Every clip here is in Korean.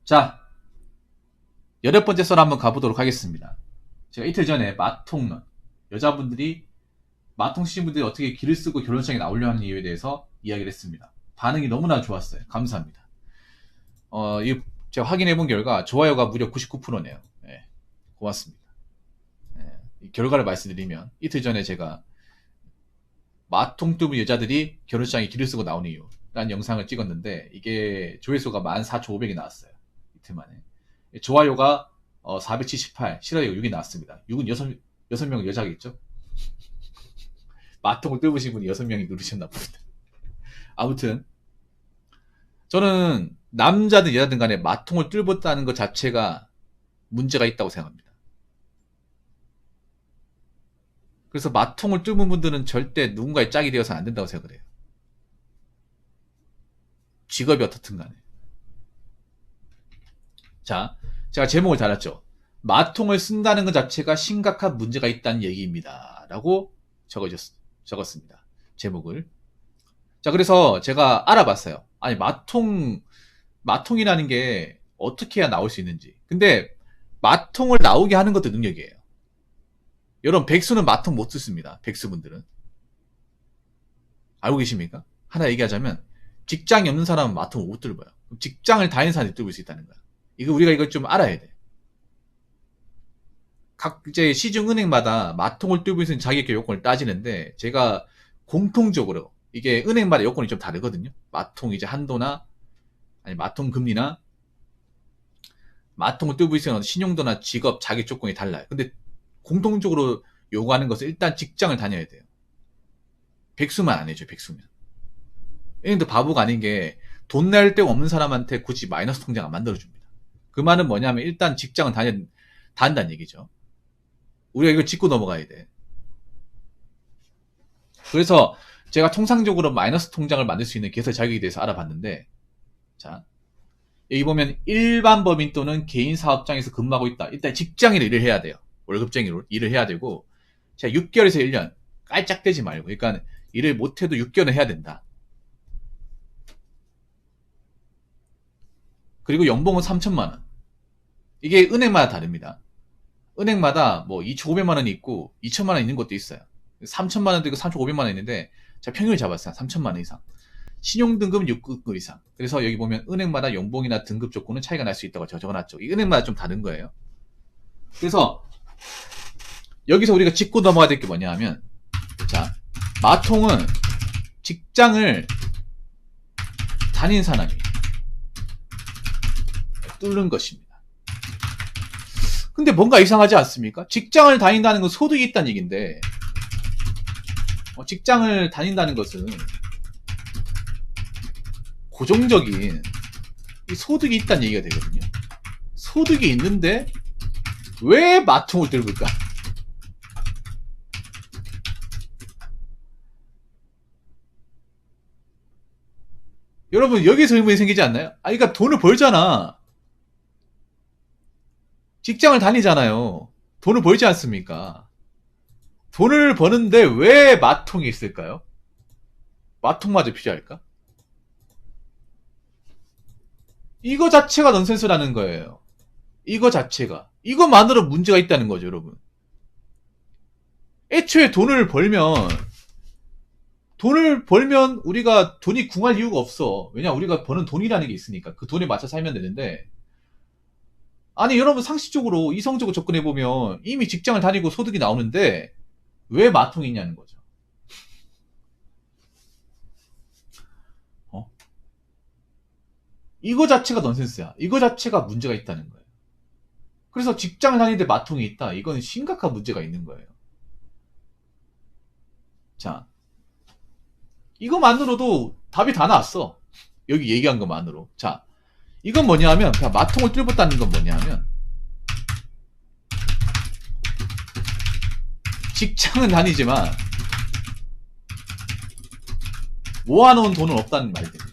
자, 8번째 썰 한번 가보도록 하겠습니다. 제가 이틀 전에 마통론, 여자분들이 마통 쓰신 분들이 어떻게 길을 쓰고 결혼식장에 나오려 하는 이유에 대해서 이야기를 했습니다. 반응이 너무나 좋았어요. 감사합니다. 제가 확인해 본 결과 좋아요가 무려 99%네요. 네, 고맙습니다. 이 결과를 말씀드리면 이틀 전에 제가 마통 뚫은 여자들이 결혼식장에 길을 쓰고 나오는 이유 라는 영상을 찍었는데 이게 조회수가 14,500이 나왔어요. 이틀 만에. 좋아요가 478, 싫어요가 6이 나왔습니다. 6은 6명 여자겠죠? 마통을 뚫으신 분이 6명이 누르셨나 봅니다. 아무튼 저는 남자든 여자든 간에 마통을 뚫었다는 것 자체가 문제가 있다고 생각합니다. 그래서 마통을 뚫은 분들은 절대 누군가의 짝이 되어서는 안 된다고 생각을 해요. 직업이 어떻든 간에. 자, 제가 제목을 달았죠. 마통을 쓴다는 것 자체가 심각한 문제가 있다는 얘기입니다. 라고 적었습니다. 제목을. 자, 그래서 제가 알아봤어요. 아니, 마통이라는 게 어떻게 해야 나올 수 있는지. 근데 마통을 나오게 하는 것도 능력이에요. 여러분, 백수는 마통 못 쓰습니다. 백수분들은. 알고 계십니까? 하나 얘기하자면, 직장이 없는 사람은 마통을 못 뚫어요. 직장을 다니는 사람이 뚫을 수 있다는 거야. 우리가 이걸 좀 알아야 돼. 각 이제 시중은행마다 마통을 뚫을 수 있는 자격의 요건을 따지는데, 제가 공통적으로, 이게 은행마다 요건이 좀 다르거든요. 마통 이제 한도나, 아니, 마통 금리나, 마통을 뚫을 수 있는 신용도나 직업, 자격 조건이 달라요. 근데 공통적으로 요구하는 것은 일단 직장을 다녀야 돼요. 백수만 안 해줘, 백수면. 은행도 바보가 아닌 게, 돈 낼 데 없는 사람한테 굳이 마이너스 통장 안 만들어줍니다. 그 말은 뭐냐면, 일단 직장을 다닌다는 얘기죠. 우리가 이걸 짚고 넘어가야 돼. 그래서 제가 통상적으로 마이너스 통장을 만들 수 있는 개설 자격에 대해서 알아봤는데, 자, 여기 보면 일반 법인 또는 개인 사업장에서 근무하고 있다. 일단 직장인으로 일을 해야 돼요. 월급쟁이로 일을 해야 되고, 자, 6개월에서 1년 깔짝대지 말고, 그러니까 일을 못해도 6개월은 해야 된다. 그리고 연봉은 3천만 원. 이게 은행마다 다릅니다. 은행마다 뭐 2,500만 원이 있고 2천만 원 있는 것도 있어요. 3천만 원도 있고 3,500만 원 있는데 제가 평균을 잡았어요. 3천만 원 이상. 신용등급은 6급 이상. 그래서 여기 보면 은행마다 연봉이나 등급 조건은 차이가 날 수 있다고 제가 적어놨죠. 이 은행마다 좀 다른 거예요. 그래서 여기서 우리가 짚고 넘어가야 될 게 뭐냐 하면, 자, 마통은 직장을 다닌 사람이 뚫는 것입니다. 근데 뭔가 이상하지 않습니까? 직장을 다닌다는 건 소득이 있다는 얘기인데, 직장을 다닌다는 것은 고정적인 소득이 있다는 얘기가 되거든요. 소득이 있는데 왜 마통을 뚫을까? 여러분, 여기서 의문이 생기지 않나요? 그러니까 돈을 벌잖아. 직장을 다니잖아요. 돈을 벌지 않습니까? 돈을 버는데 왜 마통이 있을까요? 마통마저 필요할까? 이거 자체가 넌센스라는 거예요. 이거 자체가. 이것만으로 문제가 있다는 거죠, 여러분. 애초에 돈을 벌면 우리가 돈이 궁할 이유가 없어. 왜냐, 우리가 버는 돈이라는 게 있으니까. 그 돈에 맞춰 살면 되는데, 아니, 여러분, 상식적으로, 이성적으로 접근해보면 이미 직장을 다니고 소득이 나오는데 왜 마통이 있냐는 거죠. 이거 자체가 넌센스야. 이거 자체가 문제가 있다는 거예요. 그래서 직장을 다니는데 마통이 있다. 이건 심각한 문제가 있는 거예요. 자, 이거만으로도 답이 다 나왔어. 여기 얘기한 것만으로. 자, 이건 뭐냐면, 마통을 뚫었다는 건 뭐냐면, 직장은 다니지만 모아놓은 돈은 없다는 말이 됩니다.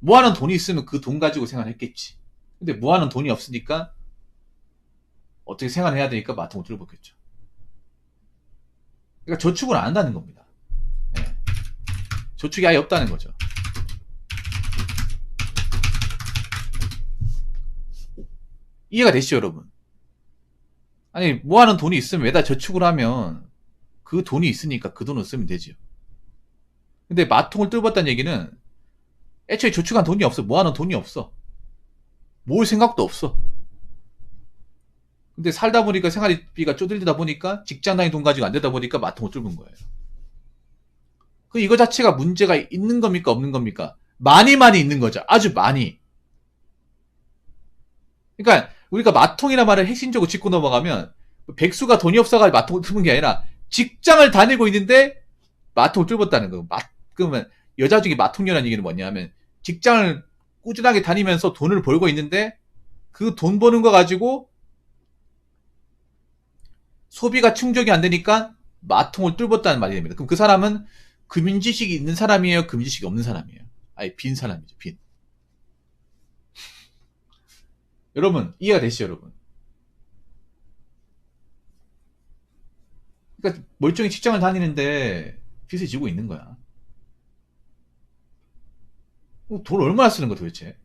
모아놓은 돈이 있으면 그 돈 가지고 생활했겠지. 근데 모아놓은 돈이 없으니까 어떻게 생활해야 되니까 마통을 뚫어보겠죠. 그러니까 저축을 안 한다는 겁니다. 네. 저축이 아예 없다는 거죠. 이해가 되시죠, 여러분? 아니, 모아놓은 돈이 있으면 매달 저축을 하면 그 돈이 있으니까 그 돈을 쓰면 되죠. 근데 마통을 뚫었다는 얘기는 애초에 저축한 돈이 없어. 모아놓은 돈이 없어. 모을 생각도 없어. 근데 살다 보니까 생활비가 쪼들리다 보니까 직장 다니는 돈 가지고 안 되다 보니까 마통을 뚫은 거예요. 그 이거 자체가 문제가 있는 겁니까 없는 겁니까? 많이 있는 거죠. 아주 많이. 그러니까 우리가 마통이라는 말을 핵심적으로 짚고 넘어가면 백수가 돈이 없어가지고 마통을 뚫은 게 아니라 직장을 다니고 있는데 마통을 뚫었다는 거예요. 그러면 여자 중에 마통녀라는 얘기는 뭐냐면 직장을 꾸준하게 다니면서 돈을 벌고 있는데 그 돈 버는 거 가지고 소비가 충족이 안 되니까 마통을 뚫었다는 말이 됩니다. 그럼 그 사람은 금융지식이 있는 사람이에요? 금융지식이 없는 사람이에요? 아니, 빈 사람이죠, 빈. 여러분, 이해가 되시죠, 여러분? 그러니까 멀쩡히 직장을 다니는데 빚을 지고 있는 거야. 돈 얼마나 쓰는 거야, 도대체?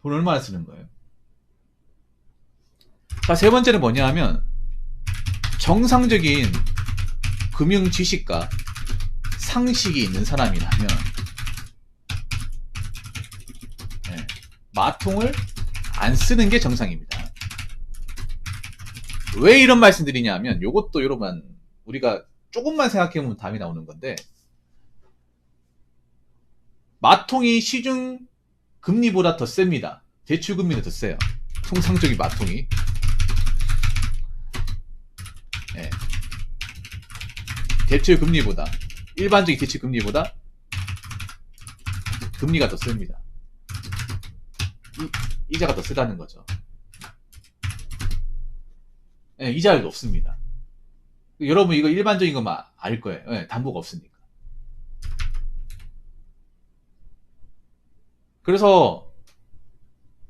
돈 얼마나 쓰는 거예요? 자, 세 번째는 뭐냐 하면 정상적인 금융 지식과 상식이 있는 사람이라면 마통을 안 쓰는 게 정상입니다. 왜 이런 말씀 드리냐면 요것도 여러분 우리가 조금만 생각해보면 답이 나오는 건데 마통이 시중 금리보다 더 셉니다. 대출 금리가 더 세요. 통상적인 마통이. 네. 대출 금리보다 일반적인 대출 금리보다 금리가 더 셉니다. 이자가 더 세다는 거죠. 네, 이자율도 없습니다. 여러분 이거 일반적인 것만 알 거예요. 네, 담보가 없으니까. 그래서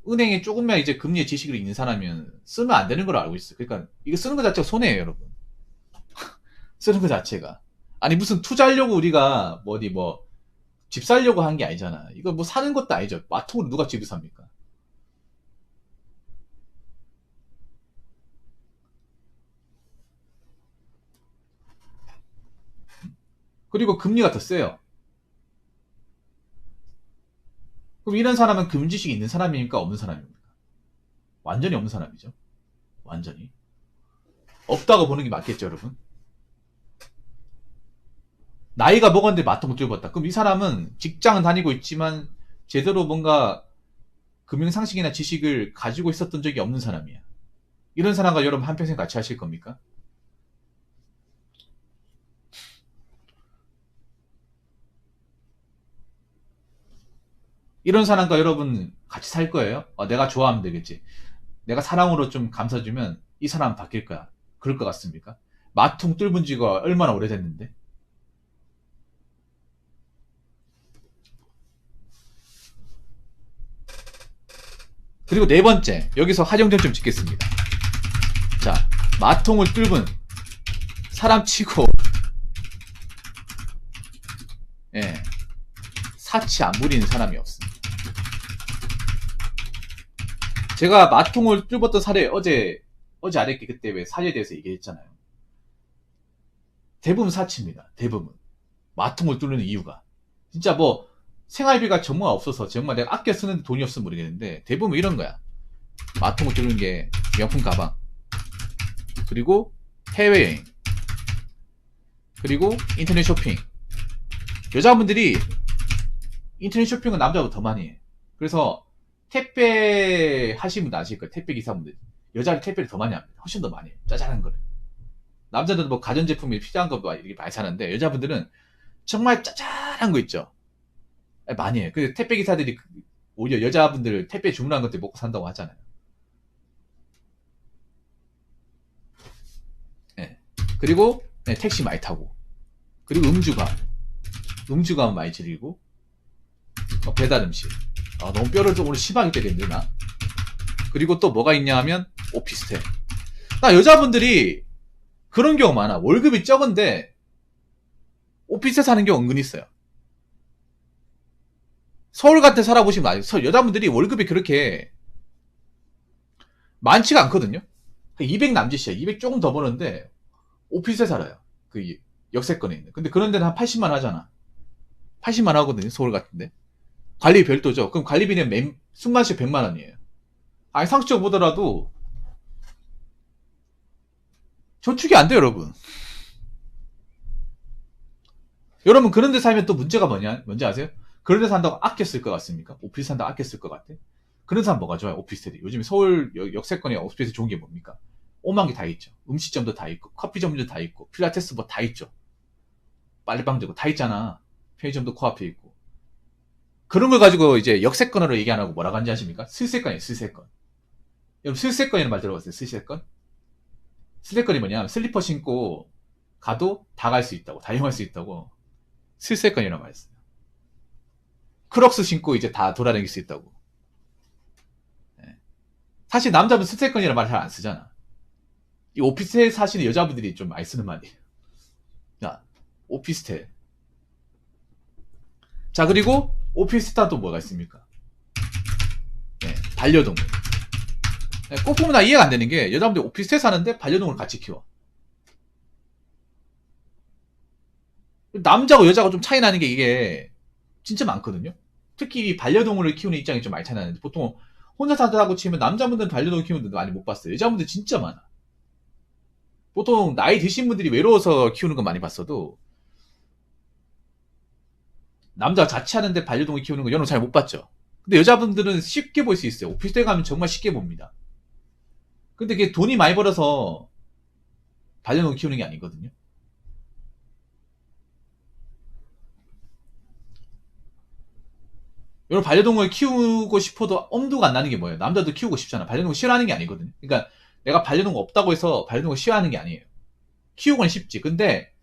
은행에 조금만 이제 금리의 지식이 있는 사람이면 쓰면 안 되는 걸 알고 있어요. 그러니까 이거 쓰는 것 자체가 손해예요, 여러분. 쓰는 것 자체가. 아니 무슨 투자하려고 우리가 집 살려고 한 게 아니잖아. 이거 뭐 사는 것도 아니죠. 마통으로 누가 집을 삽니까? 그리고 금리가 더 세요. 그럼 이런 사람은 금지식이 있는 사람입니까? 없는 사람입니까? 완전히 없는 사람이죠. 완전히. 없다고 보는 게 맞겠죠, 여러분? 나이가 먹었는데 마통을 뚫었다. 그럼 이 사람은 직장은 다니고 있지만 제대로 뭔가 금융상식이나 지식을 가지고 있었던 적이 없는 사람이야. 이런 사람과 여러분 한평생 같이 하실 겁니까? 이런 사람과 여러분 같이 살 거예요? 내가 좋아하면 되겠지. 내가 사랑으로 좀 감싸주면 이 사람 바뀔 거야. 그럴 것 같습니까? 마통 뚫은 지가 얼마나 오래됐는데? 그리고 네 번째, 여기서 하정점 좀 짓겠습니다. 자, 마통을 뚫은 사람 치고, 사치 안 부리는 사람이 없습니다. 제가 마통을 뚫었던 사례 어제 아랫게 그때 왜 사례에 대해서 얘기했잖아요. 대부분 사치입니다. 대부분. 마통을 뚫는 이유가. 진짜 생활비가 정말 없어서 정말 내가 아껴 쓰는데 돈이 없으면 모르겠는데 대부분 이런 거야. 마통을 뚫는 게 명품 가방. 그리고 해외여행. 그리고 인터넷 쇼핑. 여자분들이 인터넷 쇼핑은 남자보다 더 많이 해. 그래서 택배 하시는 분들 아실 거예요. 택배 기사분들. 여자는 택배를 더 많이 합니다. 훨씬 더 많이 해요. 짜잘한 거를. 남자들은 가전제품이 필요한 거 이렇게 많이 사는데 여자분들은 정말 짜잘한 거 있죠. 많이 해요. 그 택배 기사들이 오히려 여자분들 택배 주문한 것들 먹고 산다고 하잖아요. 네. 그리고 택시 많이 타고 그리고 음주감 많이 즐기고 배달 음식 너무 뼈를 좀 오늘 심하게 때리는데 나. 그리고 또 뭐가 있냐 하면 오피스텔. 나 여자분들이 그런 경우 많아. 월급이 적은데 오피스텔 사는 경우 은근히 있어요. 서울 같은 데 살아보시면 알죠. 여자분들이 월급이 그렇게 많지가 않거든요. 200 남짓이야. 200 조금 더 버는데 오피스에 살아요. 그 역세권에 있는. 근데 그런 데는 한 80만 하잖아. 80만 하거든요. 서울 같은데. 관리 별도죠. 그럼 관리비는 순만씩 100만 원이에요. 아니 상식적으로 보더라도 저축이 안 돼요, 여러분. 여러분 그런 데 살면 또 문제가 뭔지 아세요? 그런 데 산다고 아껴 쓸 것 같습니까? 오피스 산다고 아껴 쓸 것 같아? 그런 사람 뭐가 좋아요? 오피스텔이. 요즘에 서울 역세권에 오피스텔 좋은 게 뭡니까? 오만 개 다 있죠. 음식점도 다 있고, 커피 점도 다 있고, 필라테스 뭐 다 있죠. 빨래방도 있고, 다 있잖아. 편의점도 코앞에 있고. 그런 걸 가지고 이제 역세권으로 얘기 안 하고 뭐라고 하는지 아십니까? 슬세권이에요, 슬세권. 여러분, 슬세권이라는 말 들어봤어요? 슬세권? 슬세권이 뭐냐? 슬리퍼 신고 가도 다 갈 수 있다고, 다 이용할 수 있다고. 슬세권이라는 말 있어요. 크록스 신고 이제 다 돌아다닐 수 있다고. 사실 남자분 슬세권이라는 말 잘 안 쓰잖아. 이 오피스텔 사시는 여자분들이 좀 많이 쓰는 말이에요. 야, 오피스텔. 자, 그리고 오피스텔 또 뭐가 있습니까? 네, 반려동물. 네, 꼭 보면 나 이해가 안 되는 게 여자분들이 오피스텔 사는데 반려동물 같이 키워. 남자고 여자가 좀 차이 나는 게 이게 진짜 많거든요. 특히 반려동물을 키우는 입장이 좀 많이 차이 나는데 보통 혼자 산다고 치면 남자분들은 반려동물 키우는 분들 많이 못 봤어요. 여자분들 진짜 많아. 보통 나이 드신 분들이 외로워서 키우는 건 많이 봤어도 남자가 자취하는데 반려동물 키우는 거 여러분 잘 못 봤죠. 근데 여자분들은 쉽게 볼 수 있어요. 오피스텔 가면 정말 쉽게 봅니다. 근데 그게 돈이 많이 벌어서 반려동물 키우는 게 아니거든요. 여러분 반려동물 키우고 싶어도 엄두가 안 나는 게 뭐예요? 남자도 키우고 싶잖아. 반려동물 싫어하는 게 아니거든요. 그러니까 내가 반려동물 없다고 해서 반려동물 싫어하는 게 아니에요. 키우고는 싶지. 근데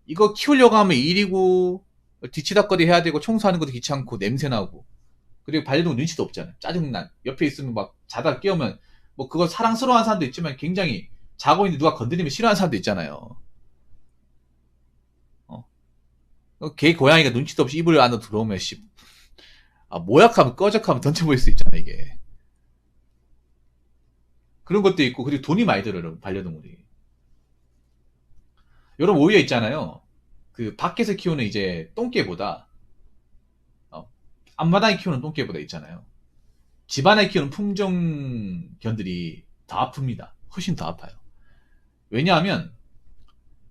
이거 키우려고 하면 일이고 뒤치다거리 해야 되고 청소하는 것도 귀찮고 냄새나고 그리고 반려동물 눈치도 없잖아요. 짜증난. 옆에 있으면 막 자다 깨우면 뭐 그거 사랑스러워하는 사람도 있지만 굉장히 자고 있는데 누가 건드리면 싫어하는 사람도 있잖아요. 개 고양이가 눈치도 없이 이불 안으로 들어오면 모약하면 꺼적하면 던져버릴 수 있잖아 이게. 그런 것도 있고 그리고 돈이 많이 들어요 반려동물이. 여러분 오히려 있잖아요. 그 밖에서 키우는 이제 똥개보다 앞마당에 키우는 똥개보다 있잖아요. 집안에 키우는 품종견들이 더 아픕니다. 훨씬 더 아파요. 왜냐하면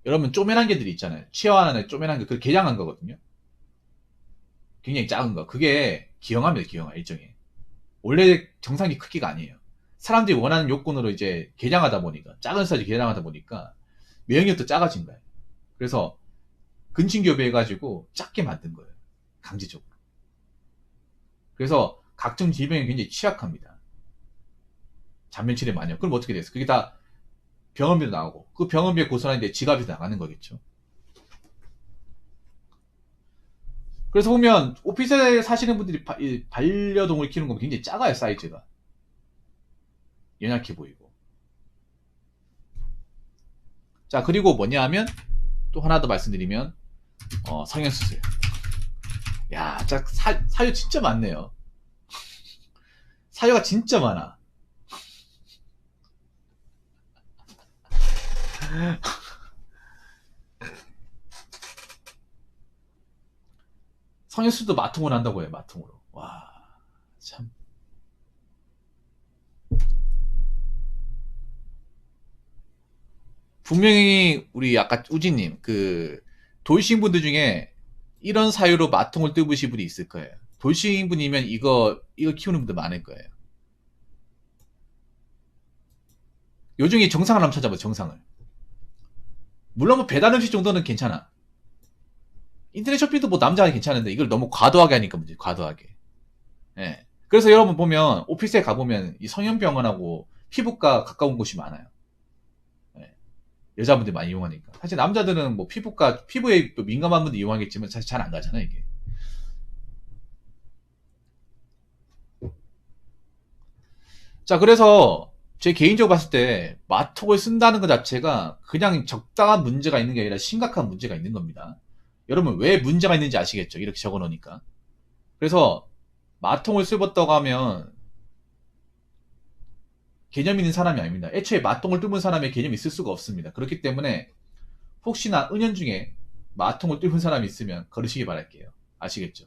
여러분 쪼매난 개들이 있잖아요. 치아와나 쪼매난 개, 그 개량한 거거든요. 굉장히 작은 거. 그게 기형합니다. 기형아 일종의. 원래 정상기 크기가 아니에요. 사람들이 원하는 요건으로 이제 개량하다 보니까 작은 사이즈 개량하다 보니까 면역력도 작아진 거예요. 그래서 근친교배 해가지고 작게 만든 거예요. 강제적으로. 그래서 각종 질병에 굉장히 취약합니다. 잔면치레 마녀. 그럼 어떻게 됐어? 그게 다 병원비도 나오고 그 병원비에 고스란히 지갑이 나가는 거겠죠. 그래서 보면 오피스에 사시는 분들이 반려동물 키우는 거 굉장히 작아요. 사이즈가 연약해 보이고. 자 그리고 뭐냐 하면 또 하나 더 말씀드리면 성형수술. 야, 진짜 사유 진짜 많네요. 사유가 진짜 많아. 성형수술도 마통으로 한다고 해요. 마통으로. 와, 참. 분명히 우리 아까 우지님 그 돌싱분들 중에 이런 사유로 마통을 뜨부신 분이 있을 거예요. 돌싱분이면 이거 키우는 분들 많을 거예요. 요중에 정상을 한번 찾아봐. 정상을. 물론 뭐 배달 음식 정도는 괜찮아. 인터넷 쇼핑도 뭐 남자가 괜찮은데 이걸 너무 과도하게 하니까 문제. 과도하게. 예. 그래서 여러분 보면 오피스에 가보면 이 성형병원하고 피부과 가까운 곳이 많아요. 예. 여자분들 많이 이용하니까. 사실 남자들은 뭐 피부에 민감한 분들 이용하겠지만 사실 잘 안 가잖아 이게. 자 그래서 제 개인적으로 봤을 때 마톡을 쓴다는 것 자체가 그냥 적당한 문제가 있는 게 아니라 심각한 문제가 있는 겁니다. 여러분 왜 문제가 있는지 아시겠죠? 이렇게 적어 놓으니까. 그래서 마통을 씹었다고 하면 개념 있는 사람이 아닙니다. 애초에 마통을 뚫은 사람의 개념이 있을 수가 없습니다. 그렇기 때문에 혹시나 은연중에 마통을 뚫은 사람이 있으면 걸으시기 바랄게요. 아시겠죠?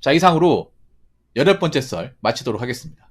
자, 이상으로 8번째 썰 마치도록 하겠습니다.